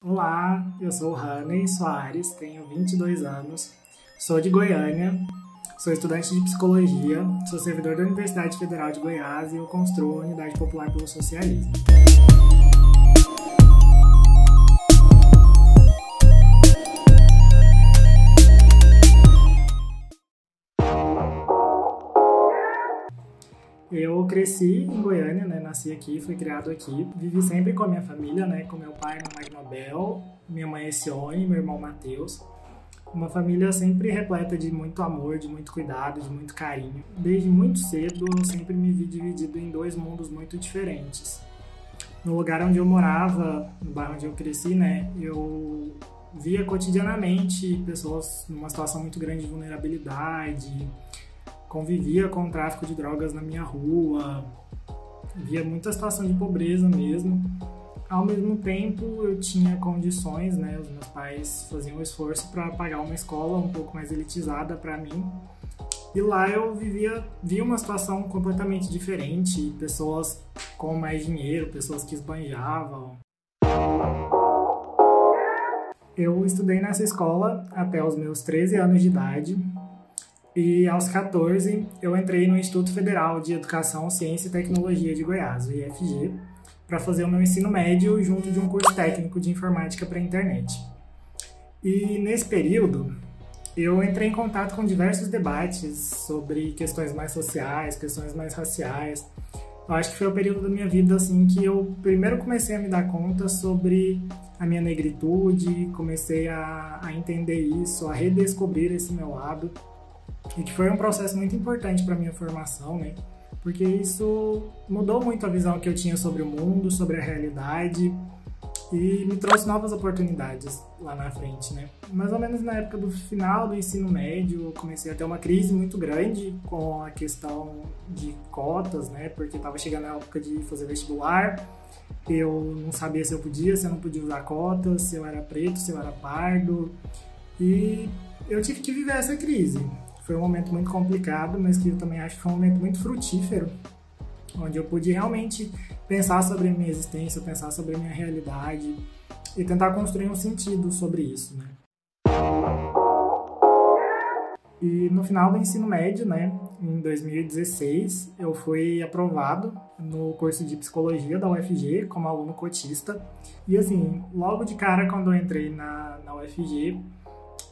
Olá, eu sou Rani Soares, tenho 22 anos, sou de Goiânia, sou estudante de psicologia, sou servidor da Universidade Federal de Goiás e eu construo a Unidade Popular pelo Socialismo. Eu cresci em Goiânia, nasci aqui, fui criado aqui, vivi sempre com a minha família, com meu pai, minha mãe Nobel, minha mãe Essione, meu irmão Matheus. Uma família sempre repleta de muito amor, de muito cuidado, de muito carinho. Desde muito cedo eu sempre me vi dividido em dois mundos muito diferentes. No lugar onde eu morava, no bairro onde eu cresci, eu via cotidianamente pessoas numa situação muito grande de vulnerabilidade, convivia com o tráfico de drogas na minha rua, via muita situação de pobreza mesmo. Ao mesmo tempo, eu tinha condições, os meus pais faziam um esforço para pagar uma escola um pouco mais elitizada para mim. E lá eu via uma situação completamente diferente, pessoas com mais dinheiro, pessoas que esbanjavam. Eu estudei nessa escola até os meus 13 anos de idade. E aos 14, eu entrei no Instituto Federal de Educação, Ciência e Tecnologia de Goiás, o IFG, para fazer o meu ensino médio junto de um curso técnico de informática para a internet. E nesse período, eu entrei em contato com diversos debates sobre questões mais sociais, questões mais raciais. Eu acho que foi o período da minha vida que eu primeiro comecei a me dar conta sobre a minha negritude, comecei a entender isso, a redescobrir esse meu lado. E que foi um processo muito importante para a minha formação, porque isso mudou muito a visão que eu tinha sobre o mundo, sobre a realidade e me trouxe novas oportunidades lá na frente, Mais ou menos na época do final do ensino médio, eu comecei a ter uma crise muito grande com a questão de cotas, porque estava chegando a época de fazer vestibular, eu não sabia se eu podia, se eu não podia usar cotas, se eu era preto, se eu era pardo, e eu tive que viver essa crise. Foi um momento muito complicado, mas que eu também acho que foi um momento muito frutífero, onde eu pude realmente pensar sobre a minha existência, pensar sobre a minha realidade e tentar construir um sentido sobre isso, E no final do ensino médio, em 2016, eu fui aprovado no curso de psicologia da UFG como aluno cotista. E logo de cara, quando eu entrei na UFG,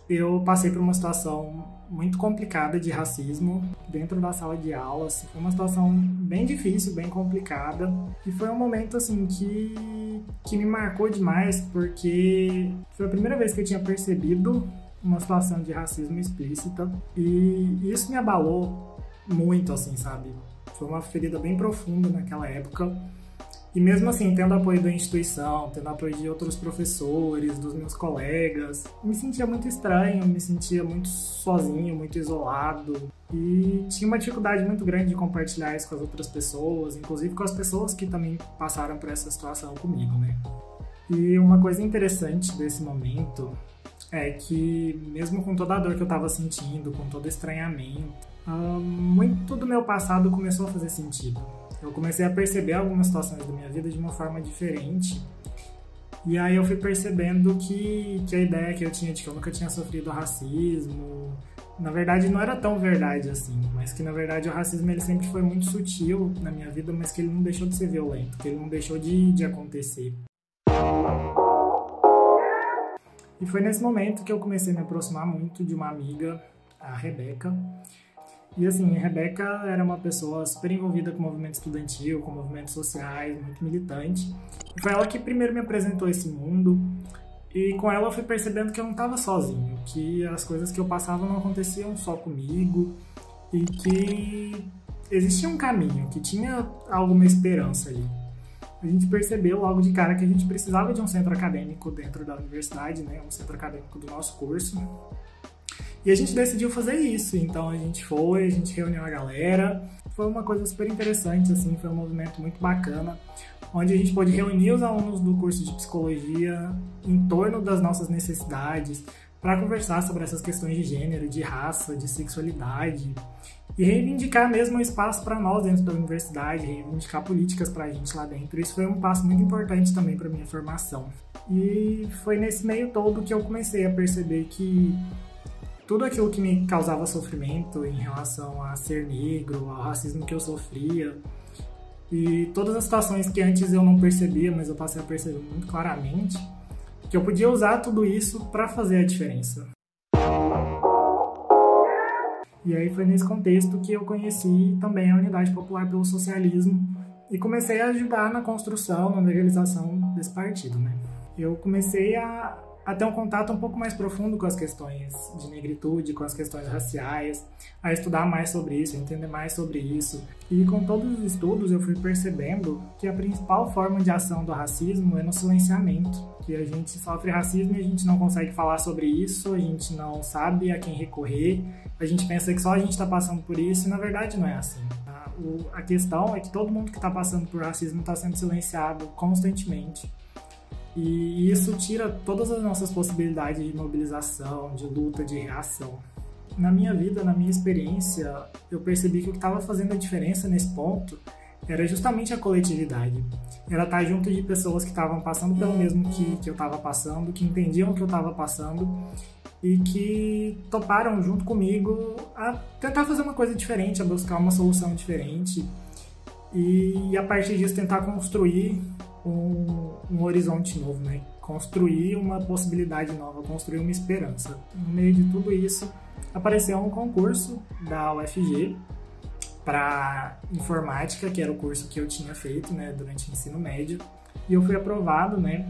eu passei por uma situação muito complicada de racismo dentro da sala de aula. Foi uma situação bem difícil, bem complicada. E foi um momento que me marcou demais, porque foi a primeira vez que eu tinha percebido uma situação de racismo explícita. E isso me abalou muito, sabe? Foi uma ferida bem profunda naquela época. E mesmo tendo apoio da instituição, tendo apoio de outros professores, dos meus colegas, me sentia muito estranho, me sentia muito sozinho, muito isolado. E tinha uma dificuldade muito grande de compartilhar isso com as outras pessoas, inclusive com as pessoas que também passaram por essa situação comigo, E uma coisa interessante desse momento é que, mesmo com toda a dor que eu estava sentindo, com todo o estranhamento, muito do meu passado começou a fazer sentido. Eu comecei a perceber algumas situações da minha vida de uma forma diferente. E aí eu fui percebendo que a ideia que eu tinha de que eu nunca tinha sofrido racismo, na verdade não era tão verdade mas que na verdade o racismo ele sempre foi muito sutil na minha vida, mas que ele não deixou de ser violento, que ele não deixou de acontecer. E foi nesse momento que eu comecei a me aproximar muito de uma amiga, a Rebeca. E a Rebeca era uma pessoa super envolvida com o movimento estudantil, com movimentos sociais, muito militante. E foi ela que primeiro me apresentou esse mundo. E com ela eu fui percebendo que eu não estava sozinho, que as coisas que eu passava não aconteciam só comigo e que existia um caminho, que tinha alguma esperança ali. A gente percebeu logo de cara que a gente precisava de um centro acadêmico dentro da universidade, um centro acadêmico do nosso curso. E a gente decidiu fazer isso, então a gente reuniu a galera, foi uma coisa super interessante, foi um movimento muito bacana, onde a gente pôde reunir os alunos do curso de psicologia em torno das nossas necessidades, para conversar sobre essas questões de gênero, de raça, de sexualidade, e reivindicar mesmo o espaço para nós dentro da universidade, reivindicar políticas para a gente lá dentro. Isso foi um passo muito importante também para minha formação. E foi nesse meio todo que eu comecei a perceber que tudo aquilo que me causava sofrimento em relação a ser negro, ao racismo que eu sofria, e todas as situações que antes eu não percebia, mas eu passei a perceber muito claramente, que eu podia usar tudo isso para fazer a diferença. E aí foi nesse contexto que eu conheci também a Unidade Popular pelo Socialismo e comecei a ajudar na construção, na legalização desse partido, né? Eu comecei a ter um contato um pouco mais profundo com as questões de negritude, com as questões raciais, a estudar mais sobre isso, a entender mais sobre isso. E com todos os estudos eu fui percebendo que a principal forma de ação do racismo é no silenciamento, que a gente sofre racismo e a gente não consegue falar sobre isso, a gente não sabe a quem recorrer, a gente pensa que só a gente está passando por isso e na verdade não é assim. A questão é que todo mundo que está passando por racismo está sendo silenciado constantemente. E isso tira todas as nossas possibilidades de mobilização, de luta, de reação. Na minha vida, na minha experiência, eu percebi que o que estava fazendo a diferença nesse ponto era justamente a coletividade. Era estar junto de pessoas que estavam passando pelo mesmo que eu estava passando, que entendiam o que eu estava passando e que toparam junto comigo a tentar fazer uma coisa diferente, a buscar uma solução diferente e a partir disso tentar construir um horizonte novo, né? Construir uma possibilidade nova, construir uma esperança. No meio de tudo isso, apareceu um concurso da UFG para informática, que era o curso que eu tinha feito, né, durante o ensino médio, e eu fui aprovado, né?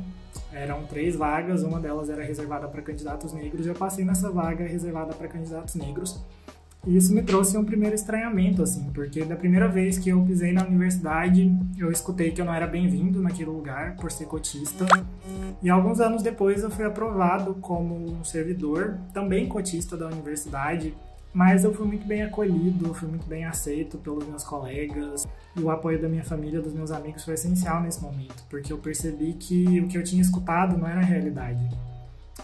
Eram 3 vagas, uma delas era reservada para candidatos negros, e eu passei nessa vaga reservada para candidatos negros. E isso me trouxe um primeiro estranhamento, assim, porque da primeira vez que eu pisei na universidade, eu escutei que eu não era bem-vindo naquele lugar por ser cotista. E alguns anos depois eu fui aprovado como um servidor, também cotista da universidade, mas eu fui muito bem acolhido, fui muito bem aceito pelos meus colegas. E o apoio da minha família, dos meus amigos foi essencial nesse momento, porque eu percebi que o que eu tinha escutado não era a realidade.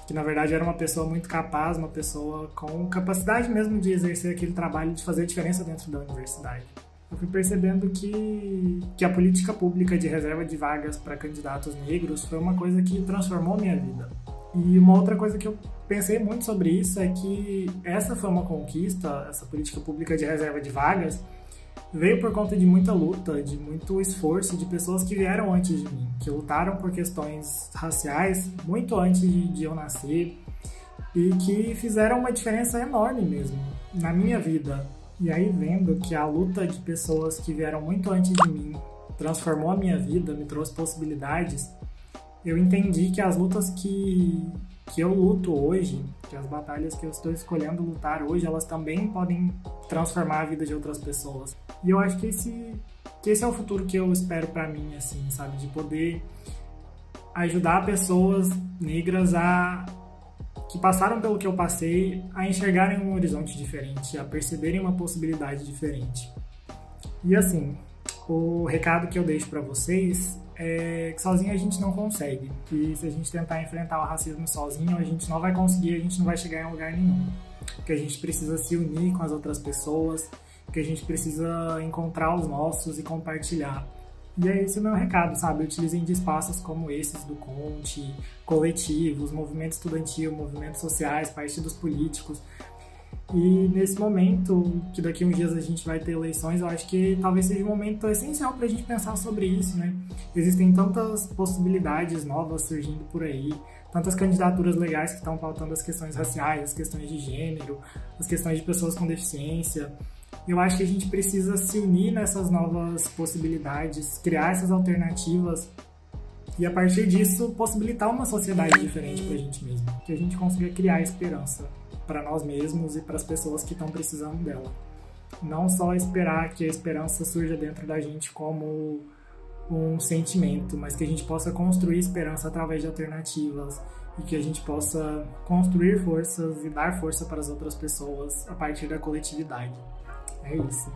Que na verdade era uma pessoa muito capaz, uma pessoa com capacidade mesmo de exercer aquele trabalho, de fazer a diferença dentro da universidade. Eu fui percebendo que a política pública de reserva de vagas para candidatos negros foi uma coisa que transformou minha vida. E uma outra coisa que eu pensei muito sobre isso é que essa foi uma conquista, essa política pública de reserva de vagas, veio por conta de muita luta, de muito esforço de pessoas que vieram antes de mim, que lutaram por questões raciais muito antes de eu nascer e que fizeram uma diferença enorme mesmo na minha vida. E aí, vendo que a luta de pessoas que vieram muito antes de mim transformou a minha vida, me trouxe possibilidades, eu entendi que as lutas que eu luto hoje, que as batalhas que eu estou escolhendo lutar hoje, elas também podem transformar a vida de outras pessoas. E eu acho que esse é o futuro que eu espero pra mim, assim, sabe? De poder ajudar pessoas negras que passaram pelo que eu passei a enxergarem um horizonte diferente, a perceberem uma possibilidade diferente. E assim, o recado que eu deixo pra vocês é que sozinho a gente não consegue. E se a gente tentar enfrentar o racismo sozinho, a gente não vai conseguir, a gente não vai chegar em lugar nenhum. Que a gente precisa se unir com as outras pessoas, que a gente precisa encontrar os nossos e compartilhar. E é esse o meu recado, sabe? Utilizem de espaços como esses do Conte, coletivos, movimento estudantil, movimentos sociais, partidos políticos. E nesse momento, que daqui a uns dias a gente vai ter eleições, eu acho que talvez seja um momento essencial para a gente pensar sobre isso, né? Existem tantas possibilidades novas surgindo por aí, tantas candidaturas legais que estão pautando as questões raciais, as questões de gênero, as questões de pessoas com deficiência. Eu acho que a gente precisa se unir nessas novas possibilidades, criar essas alternativas e, a partir disso, possibilitar uma sociedade diferente para a gente mesmo. Que a gente consiga criar esperança para nós mesmos e para as pessoas que estão precisando dela. Não só esperar que a esperança surja dentro da gente como um sentimento, mas que a gente possa construir esperança através de alternativas e que a gente possa construir forças e dar força para as outras pessoas a partir da coletividade. É isso.